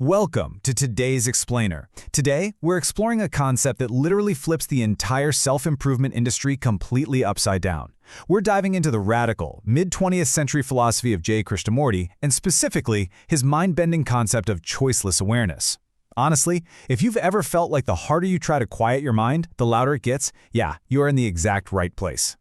Welcome to today's Explainer. Today, we're exploring a concept that literally flips the entire self-improvement industry completely upside down. We're diving into the radical, mid-20th century philosophy of Jiddu Krishnamurti, and specifically, his mind-bending concept of choiceless awareness. Honestly, if you've ever felt like the harder you try to quiet your mind, the louder it gets, yeah, you are in the exact right place.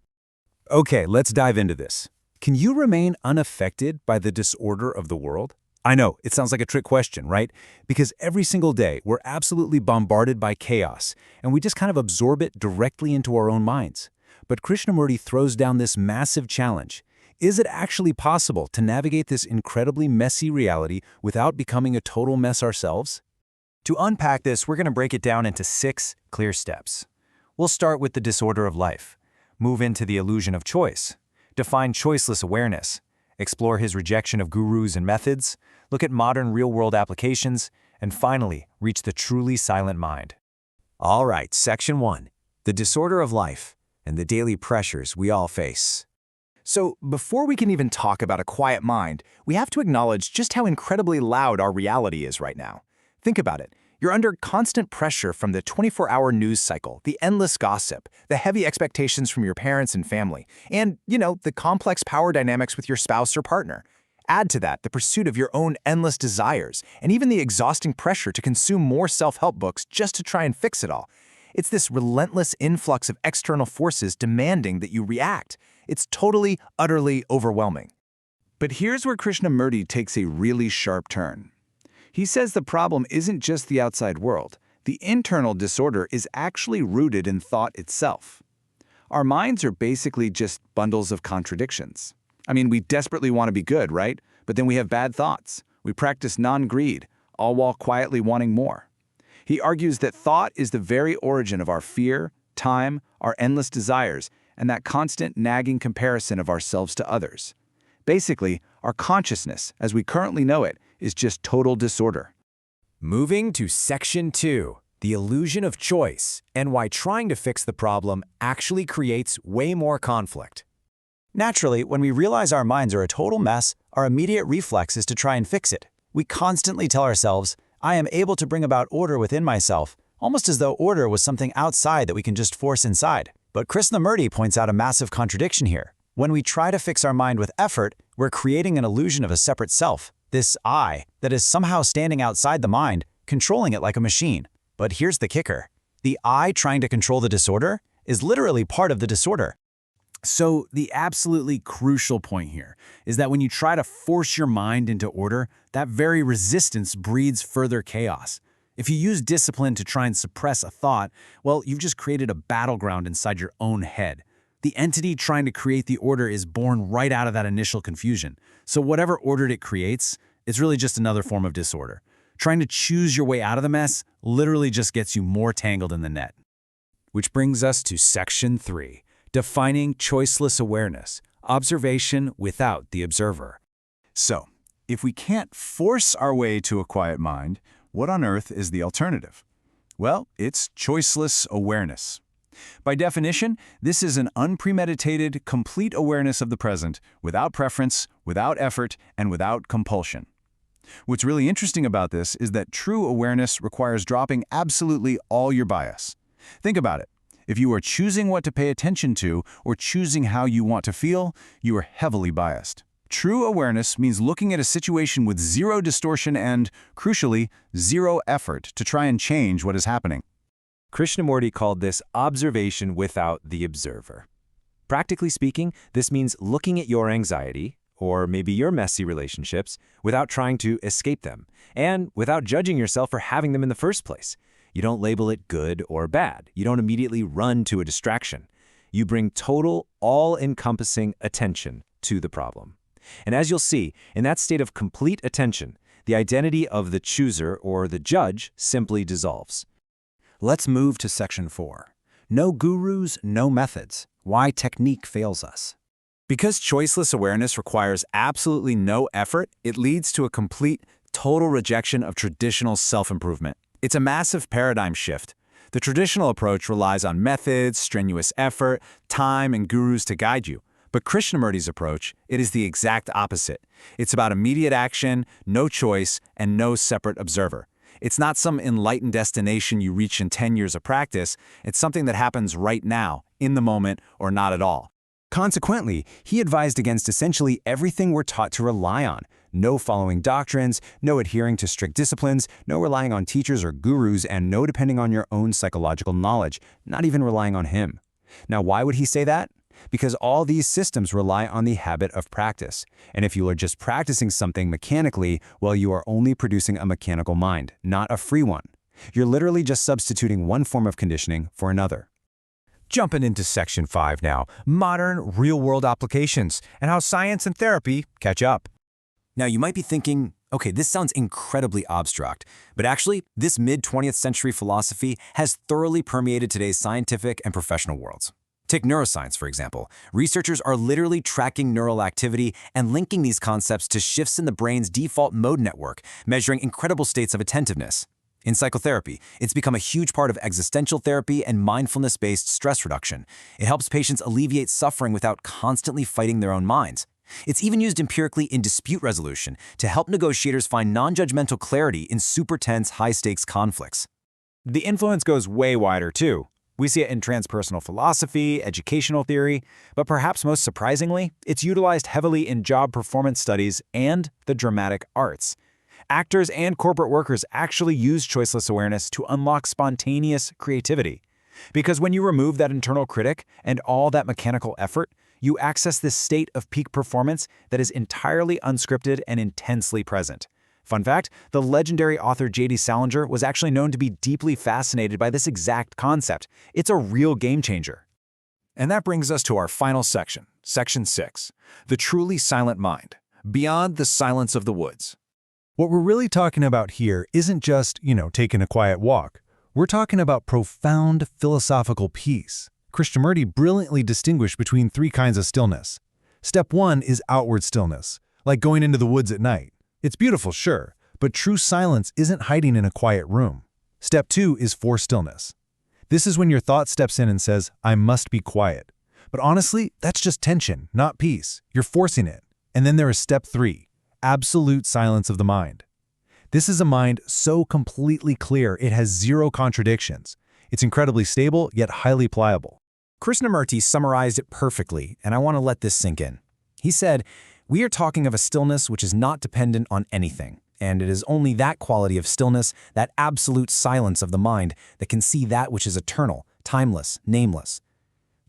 Okay, let's dive into this. Can you remain unaffected by the disorder of the world? I know, it sounds like a trick question, right? Because every single day, we're absolutely bombarded by chaos, and we just kind of absorb it directly into our own minds. But Krishnamurti throws down this massive challenge. Is it actually possible to navigate this incredibly messy reality without becoming a total mess ourselves? To unpack this, we're going to break it down into 6 clear steps. We'll start with the disorder of life, move into the illusion of choice, define choiceless awareness, explore his rejection of gurus and methods, look at modern real-world applications, and finally, reach the truly silent mind. All right, Section 1, the disorder of life and the daily pressures we all face. So, before we can even talk about a quiet mind, we have to acknowledge just how incredibly loud our reality is right now. Think about it. You're under constant pressure from the 24-hour news cycle, the endless gossip, the heavy expectations from your parents and family, and, the complex power dynamics with your spouse or partner. Add to that the pursuit of your own endless desires, and even the exhausting pressure to consume more self-help books just to try and fix it all. It's this relentless influx of external forces demanding that you react. It's totally, utterly overwhelming. But here's where Krishnamurti takes a really sharp turn. He says the problem isn't just the outside world. The internal disorder is actually rooted in thought itself. Our minds are basically just bundles of contradictions. We desperately want to be good, right? But then we have bad thoughts. We practice non-greed, all while quietly wanting more. He argues that thought is the very origin of our fear, time, our endless desires, and that constant nagging comparison of ourselves to others. Basically, our consciousness, as we currently know it, is just total disorder. Moving to Section 2, the illusion of choice, and why trying to fix the problem actually creates way more conflict. Naturally, when we realize our minds are a total mess, our immediate reflex is to try and fix it. We constantly tell ourselves, I am able to bring about order within myself, almost as though order was something outside that we can just force inside. But Krishnamurti points out a massive contradiction here. When we try to fix our mind with effort, we're creating an illusion of a separate self, this I, that is somehow standing outside the mind, controlling it like a machine. But here's the kicker. The I trying to control the disorder is literally part of the disorder. So the absolutely crucial point here is that when you try to force your mind into order, that very resistance breeds further chaos. If you use discipline to try and suppress a thought, well, you've just created a battleground inside your own head. The entity trying to create the order is born right out of that initial confusion. So whatever order it creates, it's really just another form of disorder. Trying to choose your way out of the mess literally just gets you more tangled in the net. Which brings us to Section 3. Defining choiceless awareness, observation without the observer. So, if we can't force our way to a quiet mind, what on earth is the alternative? Well, it's choiceless awareness. By definition, this is an unpremeditated, complete awareness of the present, without preference, without effort, and without compulsion. What's really interesting about this is that true awareness requires dropping absolutely all your bias. Think about it. If you are choosing what to pay attention to or choosing how you want to feel, you are heavily biased. True awareness means looking at a situation with zero distortion and, crucially, zero effort to try and change what is happening. Krishnamurti called this observation without the observer. Practically speaking, this means looking at your anxiety, or maybe your messy relationships, without trying to escape them, and without judging yourself for having them in the first place. You don't label it good or bad. You don't immediately run to a distraction. You bring total, all-encompassing attention to the problem. And as you'll see, in that state of complete attention, the identity of the chooser or the judge simply dissolves. Let's move to Section 4. No gurus, no methods. Why technique fails us. Because choiceless awareness requires absolutely no effort, it leads to a complete, total rejection of traditional self-improvement. It's a massive paradigm shift. The traditional approach relies on methods, strenuous effort, time, and gurus to guide you. But Krishnamurti's approach, it is the exact opposite. It's about immediate action, no choice, and no separate observer. It's not some enlightened destination you reach in 10 years of practice. It's something that happens right now, in the moment, or not at all. Consequently, he advised against essentially everything we're taught to rely on. No following doctrines, no adhering to strict disciplines, no relying on teachers or gurus, and no depending on your own psychological knowledge, not even relying on him. Now, why would he say that? Because all these systems rely on the habit of practice. And if you are just practicing something mechanically, well, you are only producing a mechanical mind, not a free one. You're literally just substituting one form of conditioning for another. Jumping into Section 5 now, modern, real-world applications, and how science and therapy catch up. Now, you might be thinking, okay, this sounds incredibly abstract, but actually, this mid-20th century philosophy has thoroughly permeated today's scientific and professional worlds. Take neuroscience, for example. Researchers are literally tracking neural activity and linking these concepts to shifts in the brain's default mode network, measuring incredible states of attentiveness. In psychotherapy, it's become a huge part of existential therapy and mindfulness-based stress reduction. It helps patients alleviate suffering without constantly fighting their own minds. It's even used empirically in dispute resolution to help negotiators find non-judgmental clarity in super tense, high-stakes conflicts. The influence goes way wider, too. We see it in transpersonal philosophy, educational theory, but perhaps most surprisingly, it's utilized heavily in job performance studies and the dramatic arts. Actors and corporate workers actually use choiceless awareness to unlock spontaneous creativity. Because when you remove that internal critic and all that mechanical effort, you access this state of peak performance that is entirely unscripted and intensely present. Fun fact, the legendary author J.D. Salinger was actually known to be deeply fascinated by this exact concept. It's a real game changer. And that brings us to our final section, Section 6, the truly silent mind, beyond the silence of the woods. What we're really talking about here isn't just, taking a quiet walk. We're talking about profound philosophical peace. Krishnamurti brilliantly distinguished between three kinds of stillness. Step 1 is outward stillness, like going into the woods at night. It's beautiful, sure, but true silence isn't hiding in a quiet room. Step 2 is forced stillness. This is when your thought steps in and says, I must be quiet. But honestly, that's just tension, not peace. You're forcing it. And then there is Step 3, absolute silence of the mind. This is a mind so completely clear it has zero contradictions. It's incredibly stable, yet highly pliable. Krishnamurti summarized it perfectly, and I want to let this sink in. He said, we are talking of a stillness which is not dependent on anything, and it is only that quality of stillness, that absolute silence of the mind, that can see that which is eternal, timeless, nameless.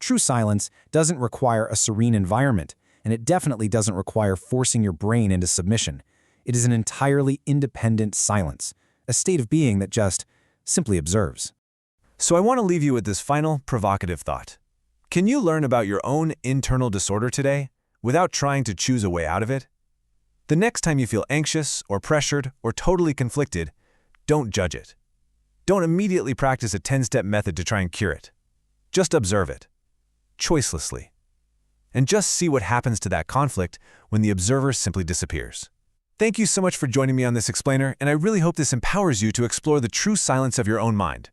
True silence doesn't require a serene environment, and it definitely doesn't require forcing your brain into submission. It is an entirely independent silence, a state of being that just simply observes. So I want to leave you with this final provocative thought. Can you learn about your own internal disorder today without trying to choose a way out of it? The next time you feel anxious or pressured or totally conflicted, don't judge it. Don't immediately practice a 10-step method to try and cure it. Just observe it, choicelessly. And just see what happens to that conflict when the observer simply disappears. Thank you so much for joining me on this explainer, and I really hope this empowers you to explore the true silence of your own mind.